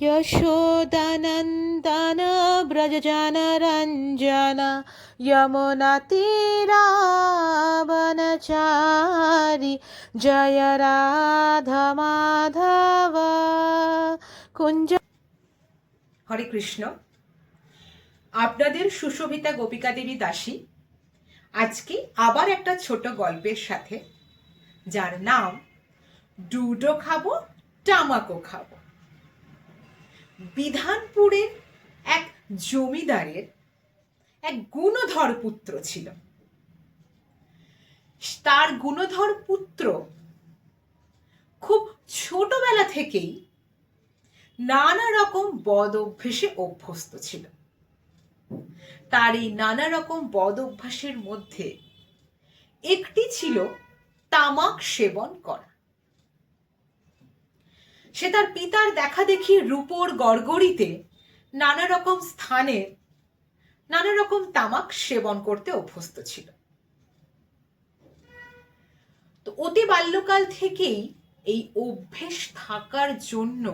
यशोदनन्दन व्रजजनरञ्जन यमुनातीरावनचारि जय राधा माधव कुञ्ज। হরে কৃষ্ণ। আপনাদের সুশোভিতা গোপিকা দেবী দাসী আজকে আবার একটা ছোট গল্পের সাথে, যার নাম ডুডো খাবো টামাকো খাবো। বিধানপুরের এক জমিদারের এক গুণধর পুত্র ছিল। তার গুণধর পুত্র খুব ছোটবেলা থেকেই নানা রকম বদ অভ্যেসে অভ্যস্ত ছিল। তার এই নানা রকম বদ অভ্যাসের মধ্যে একটি ছিল তামাক সেবন করা। সে তার পিতার দেখা দেখি রূপোর গড়গড়িতে নানা রকম স্থানে নানা রকম তামাক সেবন করতে অভ্যস্ত ছিল। তো অতি বাল্যকাল থেকেই এই অভ্যেস থাকার জন্য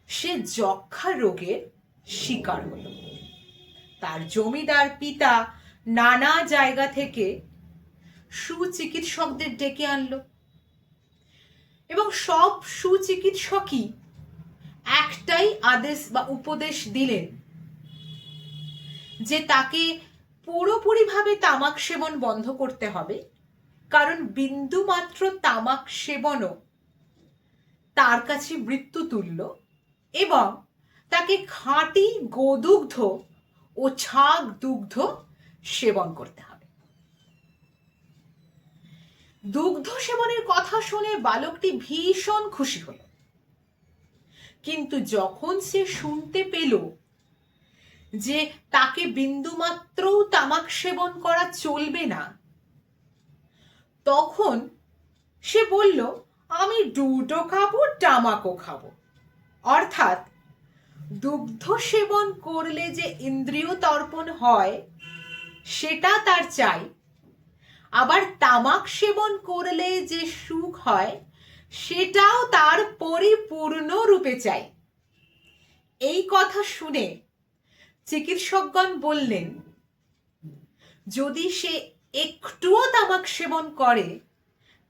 সে যক্ষা রোগের শিকার হল। তার জমিদার পিতা নানা জায়গা থেকে সুচিকিৎসকদের ডেকে আনলো এবং সব সুচিকিৎসকই একটাই আদেশ বা উপদেশ দিলেন যে তাকে পুরোপুরিভাবে তামাক সেবন বন্ধ করতে হবে, কারণ বিন্দুমাত্র তামাক সেবনও তার কাছে মৃত্যুতুল্য এবং তাকে খাঁটি গোদুগ্ধ ও ছাগ দুগ্ধ সেবন করতে হবে। দুগ্ধ সেবনের কথা শুনে বালকটি ভীষণ খুশি হলো, কিন্তু যখন সে শুনতে পেল যে তাকে বিন্দুমাত্রও তামাক সেবন করা চলবে না, তখন সে বলল, আমি ডুডো খাবো টামাকো খাবো। অর্থাৎ দুগ্ধ সেবন করলে যে ইন্দ্রিয় তর্পণ হয় সেটা তার চাই, আবার তামাক সেবন করলে যে সুখ হয় সেটাও তার পরিপূর্ণ রূপে চাই। এই কথা শুনে চিকিৎসকগণ বললেন, যদি সে একটুও তামাক সেবন করে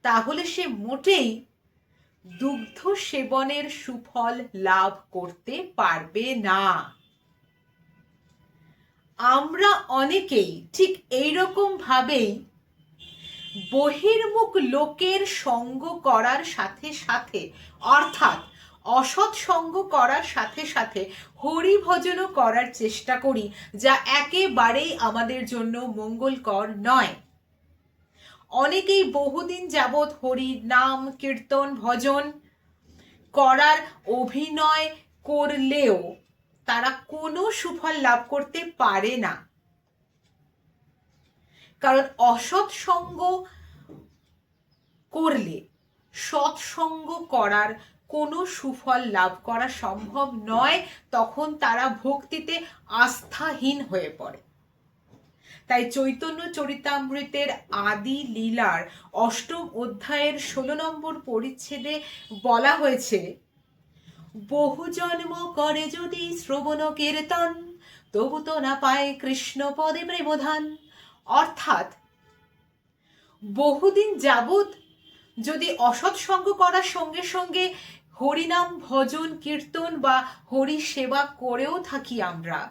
তাহলে সে মোটেই দুগ্ধ সেবনের সুফল লাভ করতে পারবে না। আমরা অনেকেই ঠিক এইরকম ভাবেই বহির্মুখ লোকের সঙ্গ করার সাথে সাথে, অর্থাৎ অসৎ সঙ্গ করার সাথে সাথে হরি ভজনও করার চেষ্টা করি, যা একেবারেই আমাদের জন্য মঙ্গলকর নয়। অনেকেই বহুদিন যাবৎ হরি নাম কীর্তন ভজন করার অভিনয় করলেও তারা কোনো সুফল লাভ করতে পারে না, কারণ অসৎ সঙ্গ করলে সৎসঙ্গ করার কোনো সুফল লাভ করা সম্ভব নয়। তখন তারা ভক্তিতে আস্থাহীন হয়ে পড়ে। তাই চৈতন্য চরিতামৃতের আদি লীলার ৮ম অধ্যায়ের ১৬ নম্বর পরিচ্ছেদে বলা হয়েছে, বহু জন্ম করে যদি শ্রবণ কীর্তন, তবু তো না পায় কৃষ্ণ পদে প্রেমধান। অর্থাৎ বহুদিন যাবৎ যদি অসৎ সঙ্গ করার সঙ্গে সঙ্গে হরিনাম ভজন কীর্তন বা হরি সেবা করেও থাকি আমরা,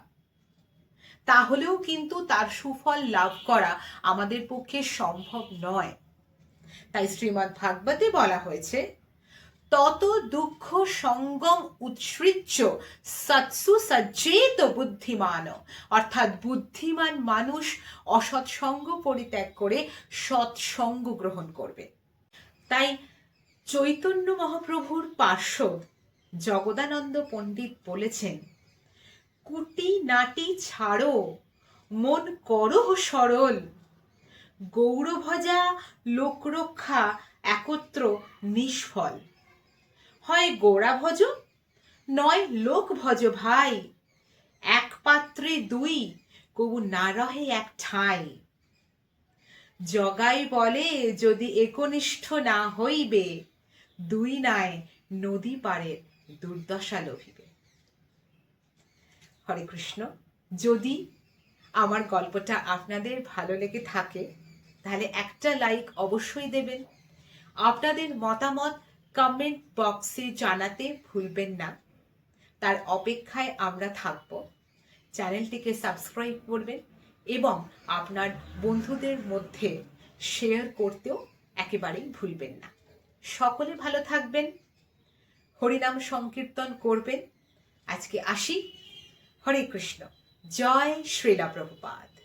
তাহলেও কিন্তু তার সুফল লাভ করা আমাদের পক্ষে সম্ভব নয়। তাই শ্রীমদ্ ভাগবতে বলা হয়েছে, তত দুঃখ সঙ্গম উৎসৃজ্য সৎসু সজ্জেত বুদ্ধিমান। অর্থাৎ বুদ্ধিমান মানুষ অসৎসঙ্গ পরিত্যাগ করে সৎসঙ্গ গ্রহণ করবে। তাই চৈতন্য মহাপ্রভুর পার্শ্বদ জগদানন্দ পণ্ডিত বলেছেন, কুটি নাটি ছাড়ো মন করো সরল, গৌরভজা লোকরক্ষা একত্র নিষ্ফল। হয় গোড়া ভজ নয় লোক ভজ ভাই, এক পাত্রে দুই কবু না রহে এক ঠাঁই। জগাই বলে যদি একনিষ্ঠ না হইবে, দুই নাই নদী পারে দুর্দশা লোভিবে। হরে কৃষ্ণ। যদি আমার গল্পটা আপনাদের ভালো লেগে থাকে তাহলে একটা লাইক অবশ্যই দেবেন। আপনাদের মতামত কমেন্ট বক্সে জানাতে ভুলবেন না। তার অপেক্ষায় আমরা থাকব। চ্যানেলটিকে সাবস্ক্রাইব করবেন এবং আপনার বন্ধুদের মধ্যে শেয়ার করতেও একেবারেই ভুলবেন না। সকলে ভালো থাকবেন, হরিনাম সংকীর্তন করবেন। আজকে আসি। হরে কৃষ্ণ। জয় শ্রীলা প্রভুপাদ।